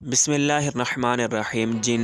بسم اللہ الرحمن الرحیم۔ جن،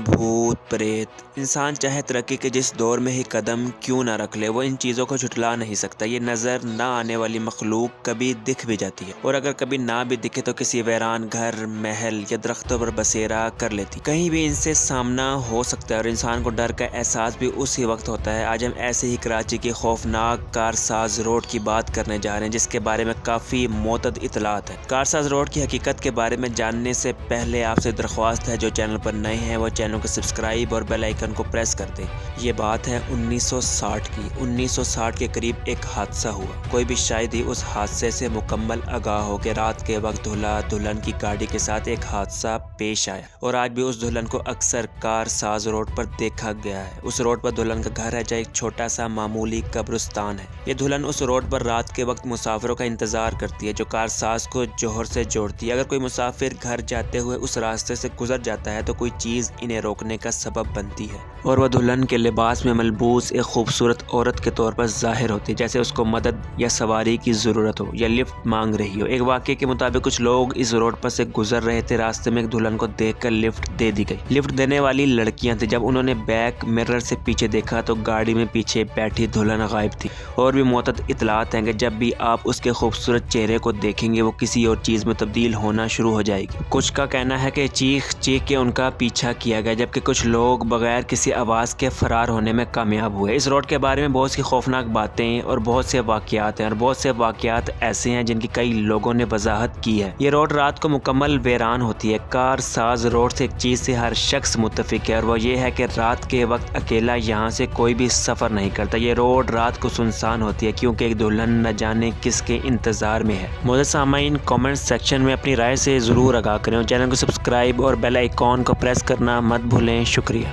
بھوت، پریت، انسان چاہے ترقی کے جس دور میں ہی قدم کیوں نہ رکھ لے، وہ ان چیزوں کو جھٹلا نہیں سکتا۔ یہ نظر نہ آنے والی مخلوق کبھی دکھ بھی جاتی ہے، اور اگر کبھی نہ بھی دکھے تو کسی ویران گھر، محل یا درختوں پر بسیرا کر لیتی۔ کہیں بھی ان سے سامنا ہو سکتا ہے، اور انسان کو ڈر کا احساس بھی اسی وقت ہوتا ہے۔ آج ہم ایسے ہی کراچی کی خوفناک کارساز روڈ کی بات کرنے جا رہے ہیں، جس کے بارے میں کافی معتد اطلاعات ہیں۔ کارساز روڈ کی حقیقت کے بارے میں جاننے سے پہلے آپ سے درخواست ہے، جو چینل پر نئے ہیں وہ چینل کو سبسکرائب اور بیل آئیکن کو پریس کر دیں۔ یہ بات ہے 1960 کی۔ 1960 کے قریب ایک حادثہ ہوا۔ کوئی بھی شاید ہی اس حادثے سے مکمل آگاہ ہو کہ رات کے وقت دولہا دلہن کی گاڑی کے ساتھ ایک حادثہ پیش آیا، اور آج بھی اس دلہن کو اکثر کارساز روڈ پر دیکھا گیا ہے۔ اس روڈ پر دلہن کا گھر ہے، جہاں ایک چھوٹا سا معمولی قبرستان ہے۔ یہ دلہن اس روڈ پر رات کے وقت مسافروں کا انتظار کرتی ہے، جو کارساز کو جوہر سے جوڑتی ہے۔ اگر کوئی مسافر گھر جاتے ہوئے اس راستے سے گزر جاتا ہے تو کوئی چیز انہیں روکنے کا سبب بنتی ہے، اور وہ دلہن کے لباس میں ملبوس ایک خوبصورت عورت کے طور پر ظاہر ہوتی ہے، جیسے اس کو مدد یا سواری کی ضرورت ہو یا لفٹ مانگ رہی ہو۔ ایک واقعے کے مطابق کچھ لوگ اس روڈ پر سے گزر رہے تھے، راستے میں ایک دلہن کو دیکھ کر لفٹ دے دی گئی۔ لفٹ دینے والی لڑکیاں تھیں۔ جب انہوں نے بیک مرر سے پیچھے دیکھا تو گاڑی میں پیچھے بیٹھی دلہن غائب تھی۔ اور بھی معتد اطلاعات ہیں کہ جب بھی آپ اس کے خوبصورت چہرے کو دیکھیں گے، وہ کسی اور چیز میں تبدیل ہونا شروع ہو جائے گی۔ کچھ کا کہنا ہے کہ چیخ کے ان کا پیچھا کیا گیا، جبکہ کچھ لوگ بغیر کسی آواز کے فرار ہونے میں کامیاب ہوئے۔ اس روڈ کے بارے میں بہت سی خوفناک باتیں اور بہت سے واقعات ہیں، اور بہت سے واقعات ایسے ہیں جن کی کئی لوگوں نے وضاحت کی ہے۔ یہ روڈ رات کو مکمل ویران ہوتی ہے۔ کارساز روڈ سے ایک چیز سے ہر شخص متفق ہے، اور وہ یہ ہے کہ رات کے وقت اکیلا یہاں سے کوئی بھی سفر نہیں کرتا۔ یہ روڈ رات کو سنسان ہوتی ہے، کیونکہ ایک دلہن نہ جانے کس کے انتظار میں ہے۔ معزز سامعین، کامنٹ سیکشن میں اپنی رائے سے ضرور آگاہ کریں، اور چینل کو سبسکرائب اور بیل آئیکن کو پریس کرنا مت بھولیں۔ شکریہ۔